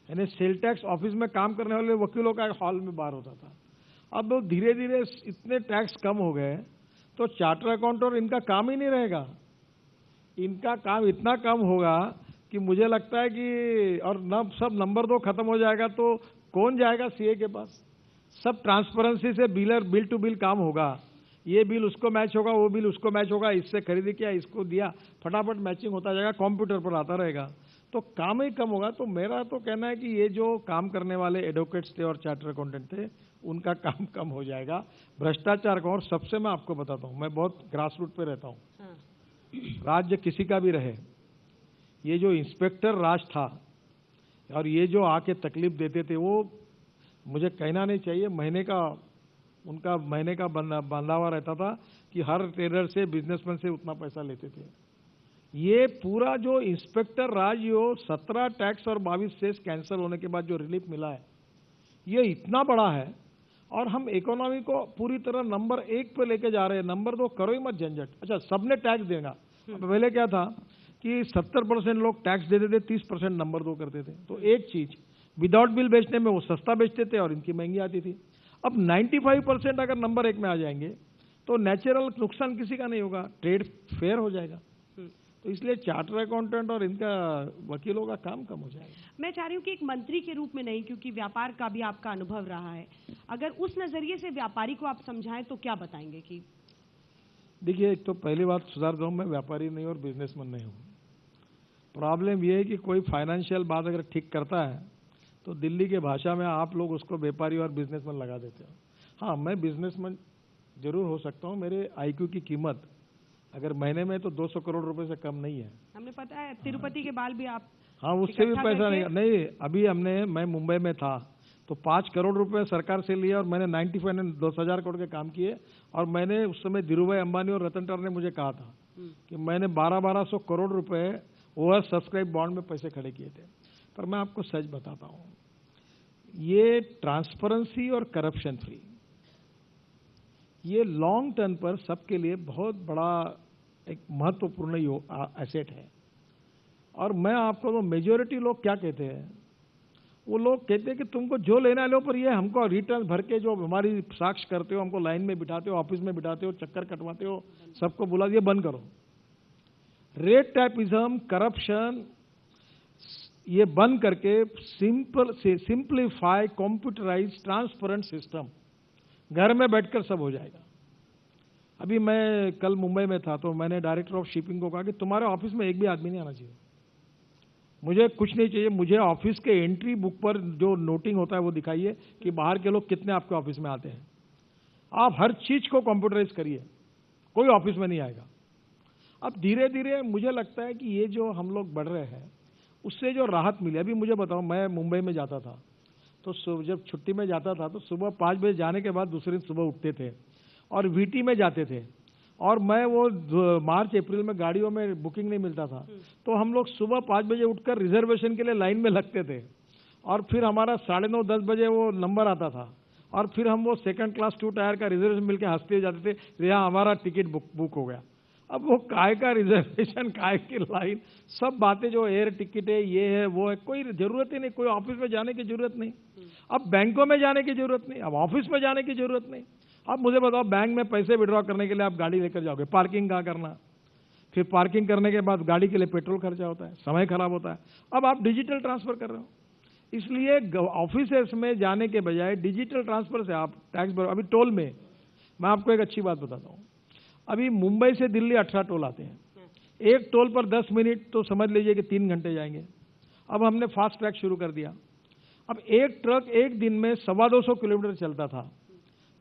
यानी सेल टैक्स ऑफिस में काम करने वाले वकीलों का हॉल में बार होता था। अब धीरे धीरे इतने टैक्स कम हो गए तो चार्टर अकाउंट और इनका काम ही नहीं रहेगा। इनका काम इतना कम होगा कि मुझे लगता है कि और सब नंबर 2 खत्म हो जाएगा तो कौन जाएगा सीए के पास? सब ट्रांसपेरेंसी से बिल टू बिल काम होगा। ये बिल उसको मैच होगा, वो बिल उसको मैच होगा, इससे खरीदी किया, इसको दिया, फटाफट मैचिंग होता जाएगा, कंप्यूटर पर आता रहेगा, तो काम ही कम होगा। तो मेरा तो कहना है कि ये जो काम करने वाले एडवोकेट्स थे और चार्टर अकाउंटेंट थे उनका काम कम हो जाएगा। भ्रष्टाचार का, और सबसे मैं आपको बताता हूँ, मैं बहुत ग्रास रूट पे रहता हूँ, राज्य किसी का भी रहे, ये जो इंस्पेक्टर राज था और ये जो आके तकलीफ देते थे वो मुझे कहना नहीं चाहिए, उनका महीने का बंधा हुआ रहता था कि हर ट्रेडर से, बिजनेसमैन से उतना पैसा लेते थे। ये पूरा जो इंस्पेक्टर राज, यो 17 टैक्स और 22 सेस कैंसिल होने के बाद जो रिलीफ मिला है ये इतना बड़ा है और हम इकोनॉमी को पूरी तरह नंबर 1 पे लेके जा रहे हैं। नंबर 2 करो ही मत झंझट। अच्छा, सबने टैक्स देगा। पहले क्या था कि 70% लोग टैक्स देते थे, 30% नंबर 2 करते थे। तो एक चीज विदाउट बिल बेचने में वो सस्ता बेचते थे और इनकी महंगी आती थी। अब 95% अगर नंबर 1 में आ जाएंगे तो नेचुरल नुकसान किसी का नहीं होगा, ट्रेड फेयर हो जाएगा। तो इसलिए चार्टर अकाउंटेंट और इनका वकीलों का काम कम हो जाएगा। मैं चाह रही हूँ कि एक मंत्री के रूप में नहीं, क्योंकि व्यापार का भी आपका अनुभव रहा है, अगर उस नजरिए से व्यापारी को आप समझाएं तो क्या बताएंगे? कि देखिए, एक तो पहली बात सुधार दूं, मैं व्यापारी नहीं और बिजनेसमैन नहीं हूँ। प्रॉब्लम यह है कि कोई फाइनेंशियल बात अगर ठीक करता है तो दिल्ली के भाषा में आप लोग उसको व्यापारी और बिजनेसमैन लगा देते हो। हाँ, मैं बिजनेसमैन जरूर हो सकता हूँ। मेरे आईक्यू की कीमत अगर महीने में तो 200 करोड़ रुपए से कम नहीं है। हमने पता है तिरुपति के बाल भी आप, हाँ, उससे भी पैसा नहीं। अभी मैं मुंबई में था तो 5 करोड़ रुपए सरकार से लिए और मैंने 10,000 करोड़ के काम किए। और मैंने उस समय धीरूभाई अंबानी और रतन टाटा ने मुझे कहा था कि मैंने 1200 करोड़ रुपए ओवर सब्सक्राइब बॉन्ड में पैसे खड़े किए थे। पर मैं आपको सच बताता हूं, ये ट्रांसपेरेंसी और करप्शन फ्री, ये लॉन्ग टर्म पर सबके लिए बहुत बड़ा एक महत्वपूर्ण एसेट है। और मैं आपको तो मेजॉरिटी लोग क्या कहते हैं, वो लोग कहते हैं कि तुमको जो लेना लो, पर ये हमको रिटर्न भर के जो हमारी साक्ष्य करते हो, हमको लाइन में बिठाते हो, ऑफिस में बिठाते हो, चक्कर कटवाते हो, सबको बुला ये बंद करो। रेड टैपिज्म, करप्शन, ये बंद करके सिंप्लीफाई, कंप्यूटराइज, ट्रांसपेरेंट सिस्टम, घर में बैठकर सब हो जाएगा। अभी मैं कल मुंबई में था तो मैंने डायरेक्टर ऑफ शिपिंग को कहा कि तुम्हारे ऑफिस में एक भी आदमी नहीं आना चाहिए, मुझे कुछ नहीं चाहिए, मुझे ऑफिस के एंट्री बुक पर जो नोटिंग होता है वो दिखाइए कि बाहर के लोग कितने आपके ऑफिस में आते हैं। आप हर चीज को कंप्यूटराइज करिए, कोई ऑफिस में नहीं आएगा। अब धीरे धीरे मुझे लगता है कि ये जो हम लोग बढ़ रहे हैं उससे जो राहत मिली। अभी मुझे बताओ, मैं मुंबई में जाता था तो जब छुट्टी में जाता था तो सुबह 5 बजे जाने के बाद दूसरे दिन सुबह उठते थे और वीटी में जाते थे। और मैं वो मार्च अप्रैल में गाड़ियों में बुकिंग नहीं मिलता था, तो हम लोग सुबह 5 बजे उठकर रिजर्वेशन के लिए लाइन में लगते थे और फिर हमारा 9:30-10 बजे वो नंबर आता था और फिर हम वो सेकंड क्लास 2 टायर का रिजर्वेशन मिलके हंसते जाते थे, यहाँ हमारा टिकट बुक हो गया। अब वो काय का रिजर्वेशन, काय की लाइन, सब बातें जो एयर टिकट है, ये है वो है, कोई जरूरत ही नहीं, कोई ऑफिस में जाने की जरूरत नहीं, अब बैंकों में जाने की जरूरत नहीं, अब ऑफिस में जाने की जरूरत नहीं। अब मुझे बताओ, बैंक में पैसे विड्रॉ करने के लिए आप गाड़ी लेकर जाओगे, पार्किंग कहाँ करना, फिर पार्किंग करने के बाद गाड़ी के लिए पेट्रोल खर्चा होता है, समय खराब होता है। अब आप डिजिटल ट्रांसफर कर रहे हो, इसलिए ऑफिस में जाने के बजाय डिजिटल ट्रांसफर से आप टैक्स भरो। अभी टोल में मैं आपको एक अच्छी बात बताता हूँ, अभी मुंबई से दिल्ली 18 टोल आते हैं, एक टोल पर 10 मिनट तो समझ लीजिए कि 3 घंटे जाएंगे। अब हमने फास्ट ट्रैक शुरू कर दिया। अब एक ट्रक एक दिन में 250 किलोमीटर चलता था,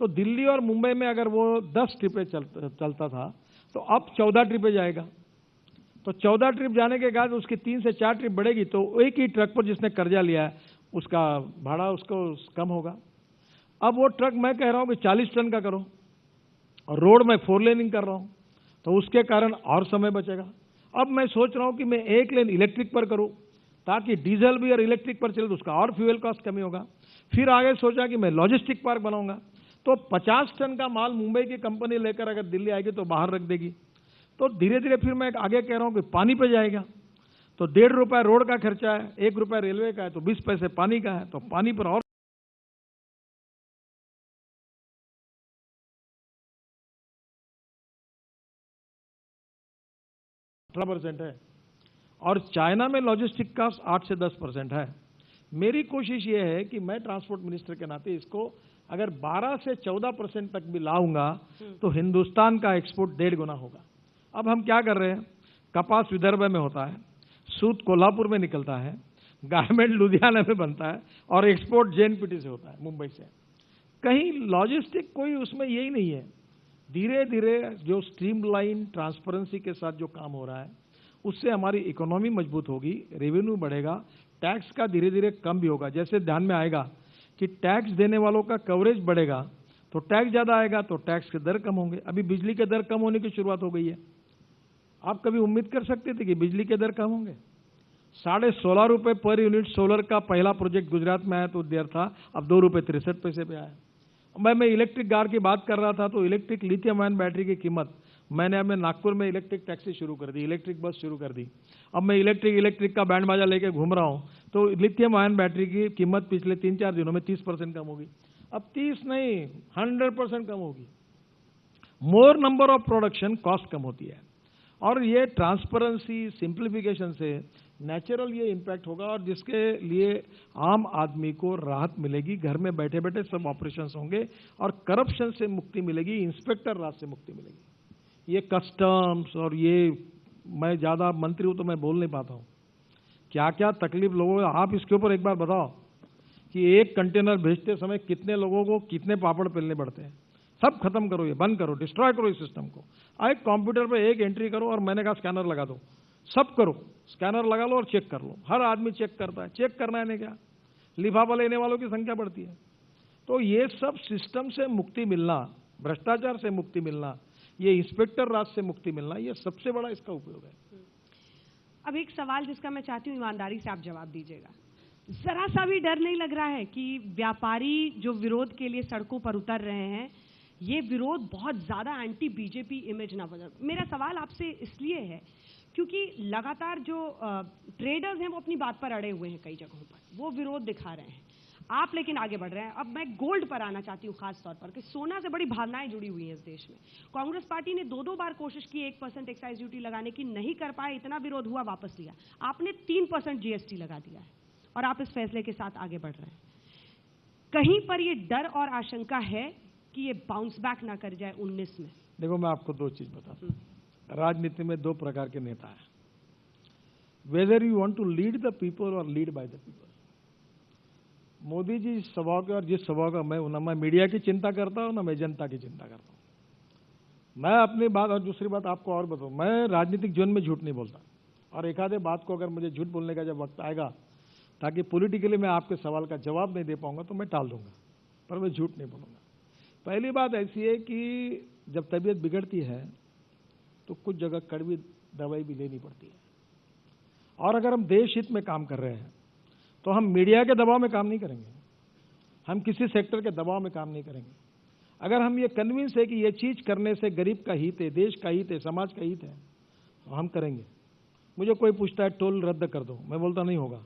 तो दिल्ली और मुंबई में अगर वो 10 ट्रिपें चलता था तो अब 14 ट्रिपें जाएगा। तो 14 ट्रिप जाने के बाद उसकी 3 से 4 ट्रिप बढ़ेगी, तो एक ही ट्रक पर जिसने कर्जा लिया है उसका भाड़ा उसको कम होगा। अब वो ट्रक मैं कह रहा हूं कि 40 टन का करो और रोड में 4 लेनिंग कर रहा हूं, तो उसके कारण और समय बचेगा। अब मैं सोच रहा हूं कि मैं 1 लेन इलेक्ट्रिक पर करूं ताकि डीजल भी और इलेक्ट्रिक पर चले तो उसका और फ्यूल कॉस्ट कमी होगा। फिर आगे सोचा कि मैं लॉजिस्टिक पार्क बनाऊंगा, तो 50 टन का माल मुंबई की कंपनी लेकर अगर दिल्ली आएगी तो बाहर रख देगी। तो धीरे धीरे फिर मैं आगे कह रहा हूं कि पानी पे जाएगा, तो 1.5 रुपया रोड का खर्चा है, 1 रुपया रेलवे का है, तो 20 पैसे पानी का है, तो पानी पर और 18% है और चाइना में लॉजिस्टिक कास्ट 8 से 10% है। मेरी कोशिश ये है कि मैं ट्रांसपोर्ट मिनिस्टर के नाते इसको अगर 12 से 14% तक भी लाऊंगा तो हिंदुस्तान का एक्सपोर्ट 1.5 गुना होगा। अब हम क्या कर रहे हैं, कपास विदर्भ में होता है, सूत कोल्हापुर में निकलता है, गारमेंट लुधियाना में बनता है और एक्सपोर्ट जेएनपीटी से होता है, मुंबई से। कहीं लॉजिस्टिक कोई उसमें यही नहीं है। धीरे धीरे जो स्ट्रीमलाइन ट्रांसपेरेंसी के साथ जो काम हो रहा है उससे हमारी इकोनॉमी मजबूत होगी, रेवेन्यू बढ़ेगा, टैक्स का धीरे धीरे कम भी होगा। जैसे ध्यान में आएगा कि टैक्स देने वालों का कवरेज बढ़ेगा तो टैक्स ज्यादा आएगा तो टैक्स के दर कम होंगे। अभी बिजली के दर कम होने की शुरुआत हो गई है। आप कभी उम्मीद कर सकते थे कि बिजली के दर कम होंगे? 16.5 रुपए पर यूनिट सोलर का पहला प्रोजेक्ट गुजरात में आया तो दर था, अब 2 रुपए 63 पैसे पे आया। मैं इलेक्ट्रिक कार की बात कर रहा था तो इलेक्ट्रिक लिथियम आयन बैटरी की कीमत मैंने नागपुर में इलेक्ट्रिक टैक्सी शुरू कर दी, इलेक्ट्रिक बस शुरू कर दी। अब मैं इलेक्ट्रिक का बैंड बाजा लेके घूम रहा हूं, तो लिथियम आयन बैटरी की कीमत पिछले 3-4 दिनों में 30% कम होगी। अब 30 नहीं 100% कम होगी। More number of production, cost कम होती है और ये ट्रांसपेरेंसी सिंप्लीफिकेशन से नेचुरल ये इम्पैक्ट होगा और जिसके लिए आम आदमी को राहत मिलेगी। घर में बैठे बैठे सब ऑपरेशंस होंगे और करप्शन से मुक्ति मिलेगी, इंस्पेक्टर राज से मुक्ति मिलेगी। ये कस्टम्स और ये, मैं ज्यादा मंत्री हूं तो मैं बोल नहीं पाता हूं क्या क्या तकलीफ लोगों, आप इसके ऊपर एक बार बताओ कि एक कंटेनर भेजते समय कितने लोगों को कितने पापड़ पेलने पड़ते हैं। सब खत्म करो, ये बंद करो, डिस्ट्रॉय करो इस सिस्टम को। एक कंप्यूटर पे एक एंट्री करो और मैंने कहा स्कैनर लगा दो, सब करो, स्कैनर लगा लो और चेक कर लो। हर आदमी चेक करता है, चेक करना है नहीं क्या? लिफाफा लेने वालों की संख्या बढ़ती है। तो ये सब सिस्टम से मुक्ति मिलना, भ्रष्टाचार से मुक्ति मिलना, ये इंस्पेक्टर राज से मुक्ति मिलना, ये सबसे बड़ा इसका उपयोग है। अब एक सवाल जिसका मैं चाहती हूँ ईमानदारी से आप जवाब दीजिएगा, जरा सा भी डर नहीं लग रहा है कि व्यापारी जो विरोध के लिए सड़कों पर उतर रहे हैं, ये विरोध बहुत ज्यादा एंटी बीजेपी इमेज ना बन जाए? मेरा सवाल आपसे इसलिए है क्योंकि लगातार जो ट्रेडर्स हैं वो अपनी बात पर अड़े हुए हैं, कई जगहों पर वो विरोध दिखा रहे हैं, आप लेकिन आगे बढ़ रहे हैं। अब मैं गोल्ड पर आना चाहती हूँ खास तौर पर कि सोना से बड़ी भावनाएं जुड़ी हुई हैं इस देश में। कांग्रेस पार्टी ने दो बार कोशिश की 1% एक्साइज ड्यूटी लगाने की, नहीं कर पाए, इतना विरोध हुआ, वापस लिया। आपने 3% जीएसटी लगा दिया है और आप इस फैसले के साथ आगे बढ़ रहे हैं। कहीं पर ये डर और आशंका है कि ये बाउंस बैक ना कर जाए 19 में? देखो, मैं आपको दो चीज बताता हूं। राजनीति में दो प्रकार के नेता हैं, whether you want to lead the people और lead by the people. Modi ji स्वभाव के और जिस स्वभाव का मैं हूं, ना मैं मीडिया की चिंता करता हूं ना मैं जनता की चिंता करता हूं। मैं अपनी बात, और दूसरी बात आपको और बताऊं, मैं राजनीतिक जीवन में झूठ नहीं बोलता, और एक आधे बात को अगर मुझे झूठ बोलने का जब वक्त आएगा ताकि पॉलिटिकली मैं आपके सवाल का जवाब नहीं दे पाऊंगा तो मैं टाल दूंगा, पर मैं झूठ नहीं बोलूंगा। पहली बात ऐसी है कि जब तबीयत बिगड़ती है तो कुछ जगह कड़वी दवाई भी लेनी पड़ती है, और अगर हम देश हित में काम कर रहे हैं तो हम मीडिया के दबाव में काम नहीं करेंगे, हम किसी सेक्टर के दबाव में काम नहीं करेंगे। अगर हम ये कन्विंस है कि ये चीज करने से गरीब का हित है, देश का हित है, समाज का हित है, तो हम करेंगे। मुझे कोई पूछता है टोल रद्द कर दो, मैं बोलता नहीं होगा,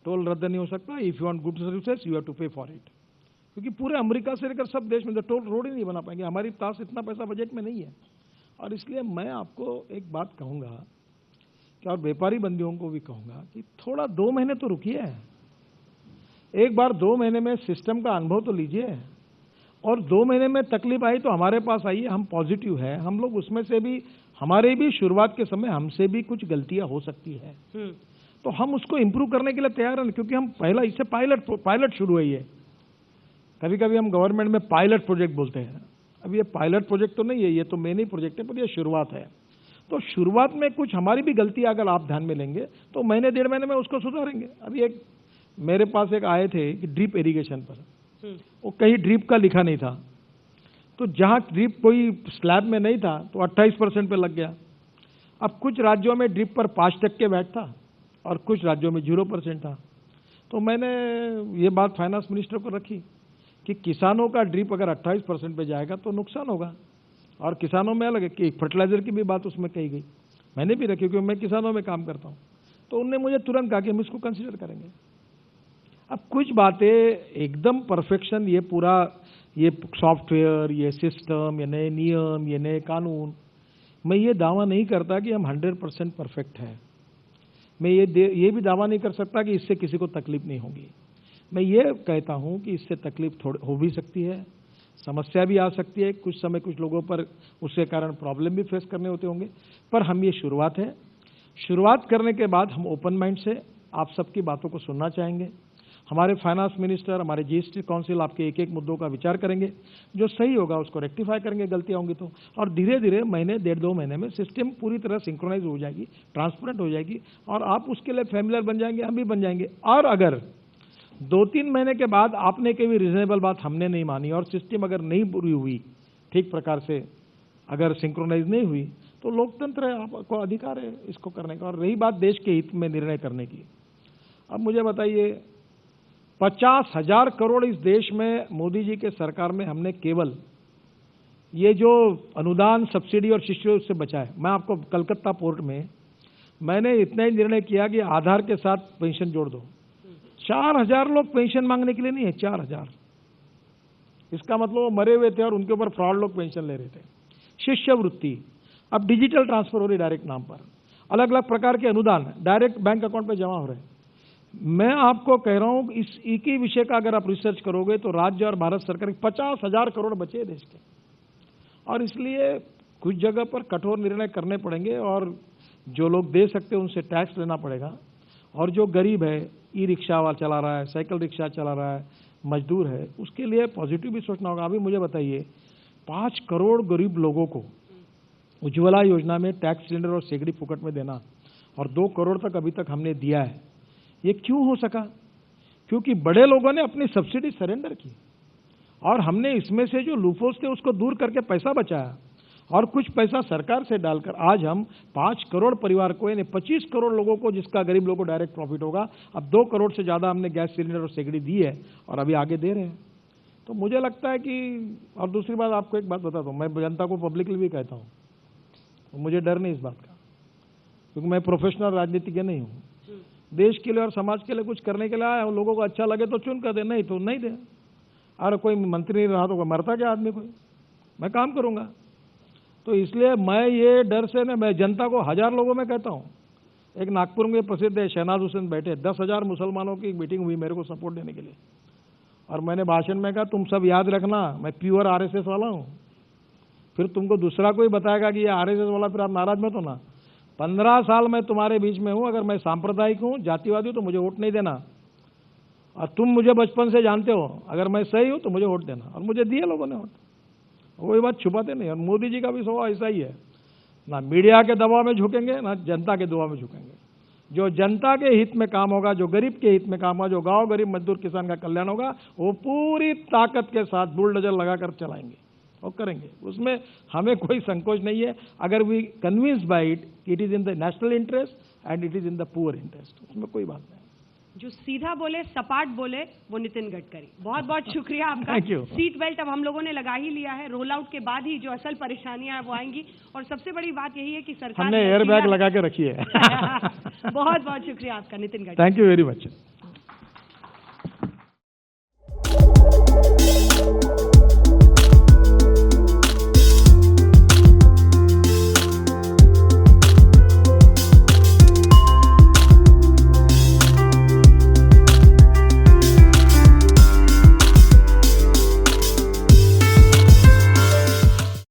टोल रद्द नहीं हो सकता। If you want good services you have to pay for it, क्योंकि पूरे अमेरिका से लेकर सब देश में तो टोल रोड ही नहीं बना पाएंगे, हमारे पास इतना पैसा बजट में नहीं है। और इसलिए मैं आपको एक बात कहूंगा कि, और व्यापारी बंदियों को भी कहूंगा कि थोड़ा 2 महीने तो रुकिए, एक बार 2 महीने में सिस्टम का अनुभव तो लीजिए, और 2 महीने में तकलीफ आई तो हमारे पास आइए, हम पॉजिटिव है, हम लोग उसमें से भी, हमारे भी शुरुआत के समय हमसे भी कुछ गलतियां हो सकती है, तो हम उसको इंप्रूव करने के लिए तैयार हैं, क्योंकि हम पहला इससे पायलट शुरू है। ये कभी कभी हम गवर्नमेंट में पायलट प्रोजेक्ट बोलते हैं, अब ये पायलट प्रोजेक्ट तो नहीं है, ये तो मेन ही प्रोजेक्ट है, पर ये शुरुआत है। तो शुरुआत में कुछ हमारी भी गलती अगर आप ध्यान में लेंगे तो महीने 1.5 महीने में उसको सुधारेंगे। अभी एक मेरे पास एक आए थे कि ड्रिप इरिगेशन पर, वो कहीं ड्रिप का लिखा नहीं था, तो जहां ड्रिप कोई स्लैब में नहीं था तो 28% पे लग गया। अब कुछ राज्यों में ड्रिप पर 5% वैट था और कुछ राज्यों में 0% था। तो मैंने ये बात फाइनेंस मिनिस्टर को रखी कि किसानों का ड्रिप अगर 28% पे जाएगा तो नुकसान होगा, और किसानों में अलग है कि फर्टिलाइजर की भी बात उसमें कही गई, मैंने भी रखी क्योंकि मैं किसानों में काम करता हूं। तो उनने मुझे तुरंत कहा कि हम इसको कंसीडर करेंगे। अब कुछ बातें एकदम परफेक्शन, ये पूरा ये सॉफ्टवेयर, ये सिस्टम, ये नए नियम, ये नए कानून, मैं ये दावा नहीं करता कि हम 100% परफेक्ट है। मैं ये भी दावा नहीं कर सकता कि इससे किसी को तकलीफ नहीं होगी। मैं ये कहता हूं कि इससे तकलीफ हो भी सकती है, समस्या भी आ सकती है, कुछ समय कुछ लोगों पर उसके कारण प्रॉब्लम भी फेस करने होते होंगे, पर हम ये शुरुआत है। शुरुआत करने के बाद हम ओपन माइंड से आप सबकी बातों को सुनना चाहेंगे। हमारे फाइनेंस मिनिस्टर, हमारे जीएसटी काउंसिल आपके एक एक मुद्दों का विचार करेंगे, जो सही होगा उसको रेक्टिफाई करेंगे, गलतियां होंगी तो, और धीरे धीरे महीने 1.5-2 महीने में सिस्टम पूरी तरह सिंक्रोनाइज हो जाएगी, ट्रांसपेरेंट हो जाएगी, और आप उसके लिए फैमिलियर बन जाएंगे, हम भी बन जाएंगे। और अगर 2-3 महीने के बाद आपने कोई रीजनेबल बात हमने नहीं मानी और सिस्टम अगर नहीं पूरी हुई ठीक प्रकार से, अगर सिंक्रोनाइज नहीं हुई, तो लोकतंत्र है, आपको अधिकार है इसको करने का। और रही बात देश के हित में निर्णय करने की, अब मुझे बताइए 50,000 करोड़ इस देश में मोदी जी के सरकार में हमने केवल ये जो अनुदान, सब्सिडी और शिष्य उससे बचा है। मैं आपको कलकत्ता पोर्ट में मैंने इतना ही निर्णय किया कि आधार के साथ पेंशन जोड़ दो। 4,000 लोग पेंशन मांगने के लिए नहीं है, 4,000। इसका मतलब वो मरे हुए थे और उनके ऊपर फ्रॉड लोग पेंशन ले रहे थे। शिष्यवृत्ति अब डिजिटल ट्रांसफर हो रही, डायरेक्ट नाम पर, अलग अलग प्रकार के अनुदान डायरेक्ट बैंक अकाउंट पे जमा हो रहे हैं। मैं आपको कह रहा हूं इस एक ही विषय का अगर आप रिसर्च करोगे तो राज्य और भारत सरकार 50,000 करोड़ बचे देश के, और इसलिए कुछ जगह पर कठोर निर्णय करने पड़ेंगे, और जो लोग दे सकते हैं उनसे टैक्स लेना पड़ेगा, और जो गरीब है, ई रिक्शा वाला चला रहा है, साइकिल रिक्शा चला रहा है, मजदूर है, उसके लिए पॉजिटिव भी सोचना होगा। अभी मुझे बताइए 5 करोड़ गरीब लोगों को उज्ज्वला योजना में टैक्स सिलेंडर और सेगड़ी फुकट में देना, और 2 करोड़ तक अभी तक हमने दिया है। ये क्यों हो सका? क्योंकि बड़े लोगों ने अपनी सब्सिडी सरेंडर की और हमने इसमें से जो लूपहोल्स थे उसको दूर करके पैसा बचाया और कुछ पैसा सरकार से डालकर आज हम 5 करोड़ परिवार को यानी 25 करोड़ लोगों को, जिसका गरीब लोगों को डायरेक्ट प्रॉफिट होगा, अब 2 करोड़ से ज़्यादा हमने गैस सिलेंडर और सब्सिडी दी है और अभी आगे दे रहे हैं। तो मुझे लगता है कि, और दूसरी बात आपको एक बात बताता हूँ, मैं जनता को पब्लिकली भी कहता हूँ, मुझे डर नहीं इस बात का, क्योंकि मैं प्रोफेशनल राजनीतिज्ञ नहीं हूँ। देश के लिए और समाज के लिए कुछ करने के लिए आया, लोगों को अच्छा लगे तो चुन कर दे, नहीं तो नहीं दे। और कोई मंत्री नहीं रहा तो मरता क्या आदमी कोई, मैं काम करूंगा। तो इसलिए मैं ये डर से ना, मैं जनता को 1000 लोगों में कहता हूँ। एक नागपुर में प्रसिद्ध है शहनाज हुसैन बैठे, 10,000 मुसलमानों की मीटिंग हुई मेरे को सपोर्ट देने के लिए, और मैंने भाषण में कहा तुम सब याद रखना मैं प्योर आरएसएस वाला हूँ। फिर तुमको दूसरा कोई बताएगा कि ये आरएसएस वाला, फिर आप नाराज मत होना। 15 साल मैं तुम्हारे बीच में हूँ, अगर मैं सांप्रदायिक हूँ, जातिवादी हूँ तो मुझे वोट नहीं देना, और तुम मुझे बचपन से जानते हो, अगर मैं सही हूँ तो मुझे वोट देना। और मुझे दिए लोगों ने वोट, वो बात छुपाते नहीं। और मोदी जी का भी स्वभाव ऐसा ही है, ना मीडिया के दबाव में झुकेंगे ना जनता के दबाव में झुकेंगे। जो जनता के हित में काम होगा, जो गरीब के हित में काम होगा, जो गांव गरीब मजदूर किसान का कल्याण होगा, वो पूरी ताकत के साथ बुलडोजर लगाकर चलाएंगे और करेंगे। उसमें हमें कोई संकोच नहीं है, अगर we convinced by it is in the national interest and it is in the poor interest, उसमें कोई बात नहीं। जो सीधा बोले, सपाट बोले, वो नितिन गडकरी। बहुत बहुत शुक्रिया आपका। Thank you. सीट बेल्ट अब हम लोगों ने लगा ही लिया है, रोल आउट के बाद ही जो असल परेशानियां वो आएंगी, और सबसे बड़ी बात यही है कि सरकार हमने एयर बैग लगा के रखी है। बहुत बहुत शुक्रिया आपका Nitin Gadkari. Thank you very much.